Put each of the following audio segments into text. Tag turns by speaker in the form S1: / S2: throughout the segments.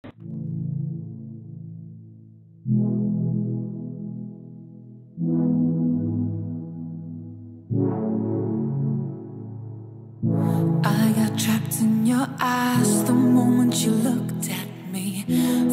S1: I got trapped in your eyes the moment you looked at me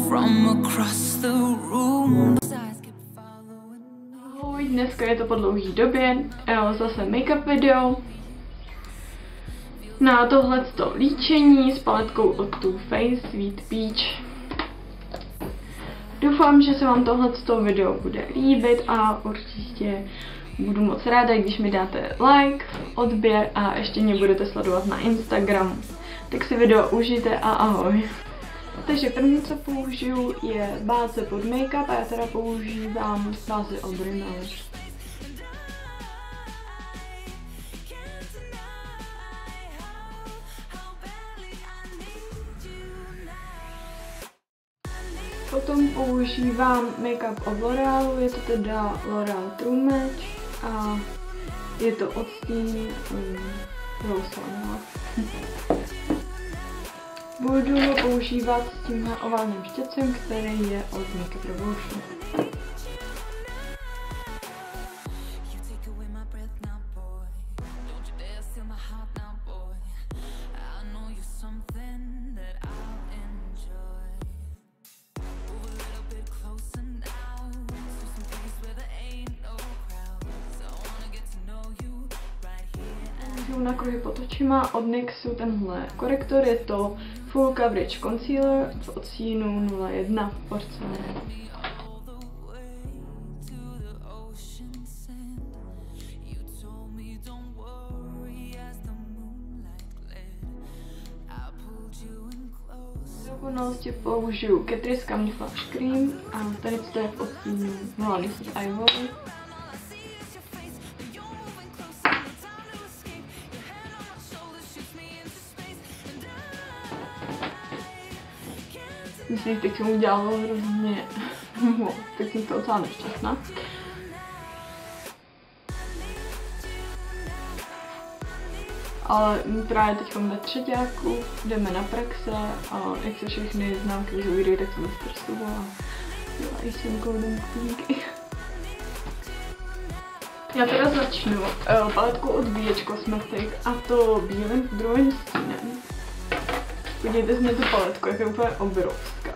S1: from across the room.
S2: Ahoj, dneska je to po dlouhý době, zase make-up video. Na tohleto líčení s paletkou od Too Faced Sweet Peach. Doufám, že se vám tohleto video bude líbit a určitě budu moc ráda, když mi dáte like, odběr a ještě mě budete sledovat na Instagramu. Tak si video užijte a ahoj. Takže první, co použiju, je báze pod make-up a já teda používám bázi od Rimmel. Potom používám make-up od L'Orealu, je to teda L'Oreal True Match a je to odstín Rose One. Budu ho používat s tímhle oválným štětcem, který je od Makeup Revolution. Na kruhy pod očima od NYXu tenhle korektor, je to Full Coverage Concealer v odstínu 01 Porcelain. Do dokonalosti použiju Catrice Camouflage Cream a tady to je v odstínu 010 Ivory. Myslím, že teď jsem udělala hrozně moc, tak jsem to docela nešťastná. Ale právě teď ve třetíku, jdeme na praxe a jak se všechny známky vyvíjí, tak jsem zprstovala. Dělají jsem koudem kníky. Já teda začnu paletkou od BH Cosmetics a to bílým pudrovým stínem. Podívejte se na tu paletku, jak je úplně obrovská.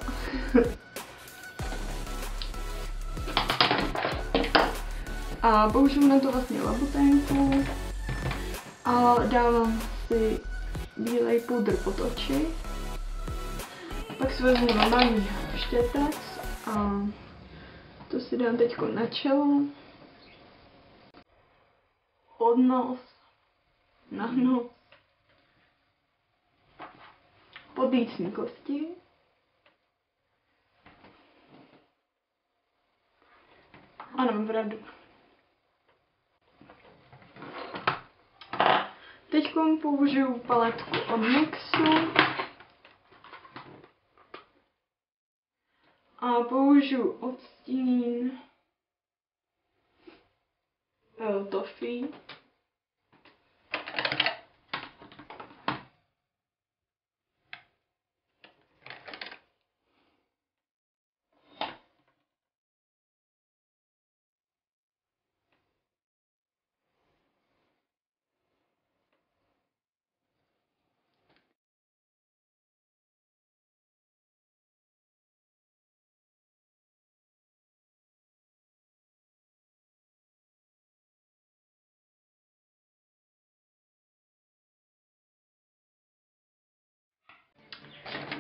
S2: A použiju na to vlastně labuténku a dávám si bílej pudr pod oči. Pak si vezmu normální štětec a to si dám teď na čelo, pod nos, na nos, pod lícní kosti a na bradu. Teď použiju paletku od NYXu a použiju odstín Toffee.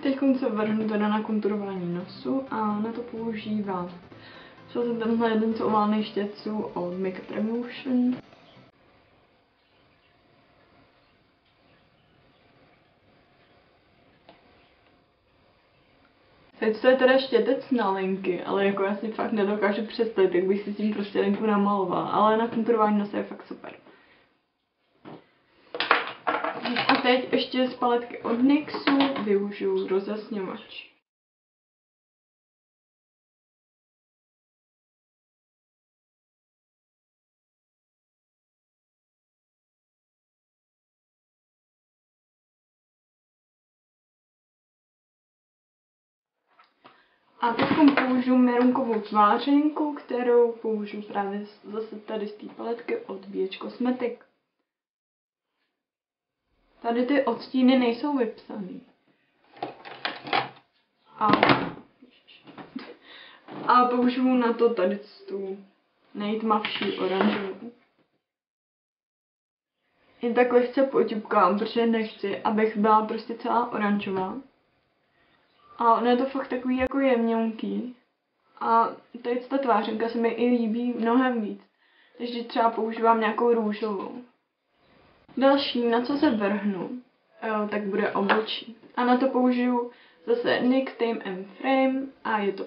S2: Teď se vrhnu teda na konturování nosu a na to používám. Šel jsem tenhle jeden z oválných štětců od Makeup Revolution. Teď to je teda štětec na linky, ale jako já si fakt nedokážu představit, jak bych si tím prostě linku namalovala, ale na konturování nosu je fakt super. A teď ještě z paletky od NYXu využiju rozjasňovač. A teď použiju merunkovou tvářenku, kterou použiju právě zase tady z té paletky od BH Cosmetics. Tady ty odstíny nejsou vypsaný. A použiju na to tady tu nejtmavší oranžovou. Jen tak lehce poťupkám, protože nechci, abych byla prostě celá oranžová. A ono je to fakt takový jako jemňonký. A tady ta tvářenka se mi i líbí mnohem víc, takže třeba používám nějakou růžovou. Další, na co se vrhnu, tak bude obočí. A na to použiju zase NYX Tame and Frame a je to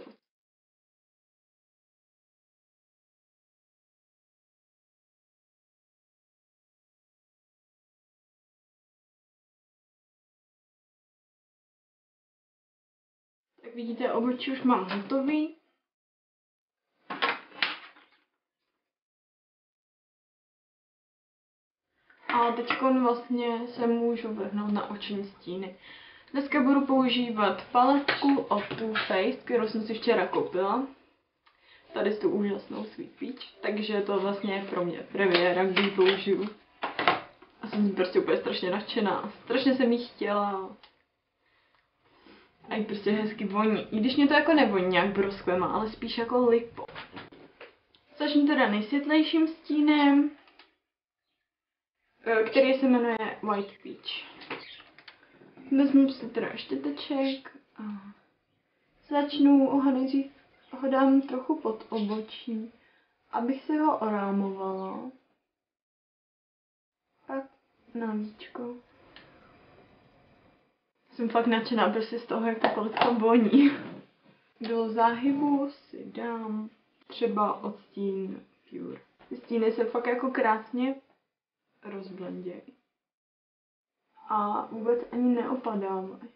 S2: tak vidíte, obočí už mám hotový. A teď vlastně se můžu vrhnout na oční stíny. Dneska budu používat paletku od Too Faced, kterou jsem si včera koupila. Tady s tu úžasnou Sweet Peach, takže to vlastně je pro mě premiéra, kdy ji použiju. A jsem prostě úplně strašně nadšená. Strašně jsem jí chtěla. A jí prostě hezky voní. I když mě to jako nevoní nějak brosklema, ale spíš jako lipo. Začnu teda nejsvětlejším stínem, který se jmenuje White Peach. Vezmu si teda štěteček a začnu nejdřív ho dám trochu pod obočí, abych si ho orámovala. Pak na víčko. Jsem fakt nadšená prostě z toho, jak ta paletka voní. Do záhybu si dám třeba odstín Pure. Ty stíny se fakt jako krásně rozblendějí. A vůbec ani neopadávají.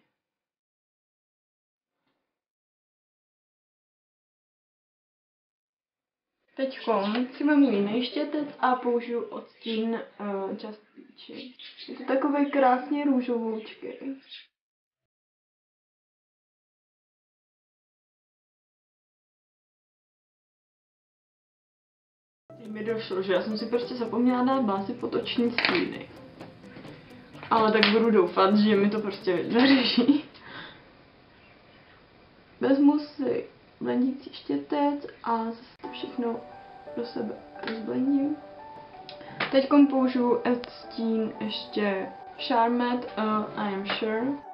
S2: Teď si mám jiný štětec a použiju odstín Just Peachy. Je to takový krásně růžovoučký. Teď mi došlo, že já jsem si prostě zapomněla dát bázi pod oční stíny. Ale tak budu doufat, že mi to prostě vydrží. Vezmu si blendící štětec a zase to všechno do sebe rozblendím. Teď použiju odstín ještě Charmed, I Am Sure.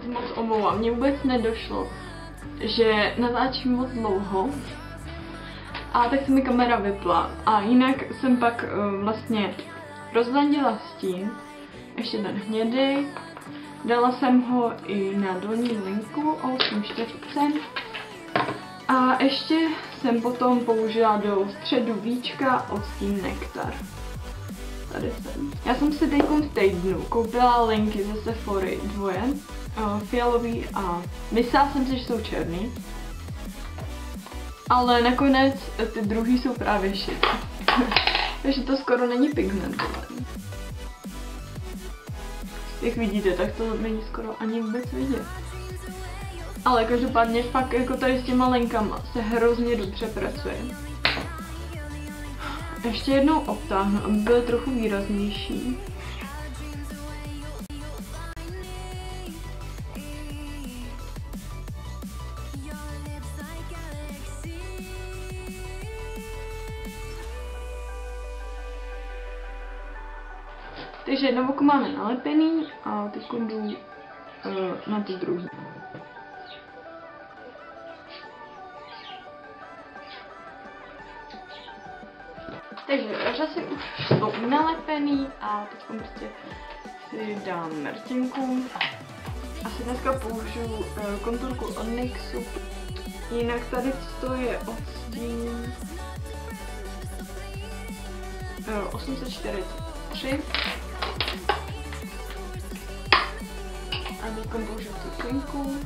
S2: Moc omlouvám, mně vůbec nedošlo, že natáčím moc dlouho a tak se mi kamera vypla a jinak jsem pak vlastně rozblandila stín, ještě ten hnědý, dala jsem ho i na dolní linku o 8/4 a ještě jsem potom použila do středu víčka odstín Nektar. Tady jsem. Já jsem si teď v týdnu koupila linky ze Sephory dvoje, fialový a myslela jsem si, že jsou černý. Ale nakonec ty druhý jsou právě šedý. Takže to skoro není pigmentovaný. Jak vidíte, tak to není skoro ani vůbec vidět. Ale každopádně fakt jako tady s těma linkama se hrozně dobře pracuje. Ještě jednou obtáhnu, aby byly trochu výraznější. Takže jedno oko máme nalepený a teď jdu na to druhý. Takže řasy už jsou nalepený a teď prostě si dám mertinku. Asi dneska použiju konturku od NYXu. Jinak tady to je odstín 840. 3. A teď použiju tu klinku.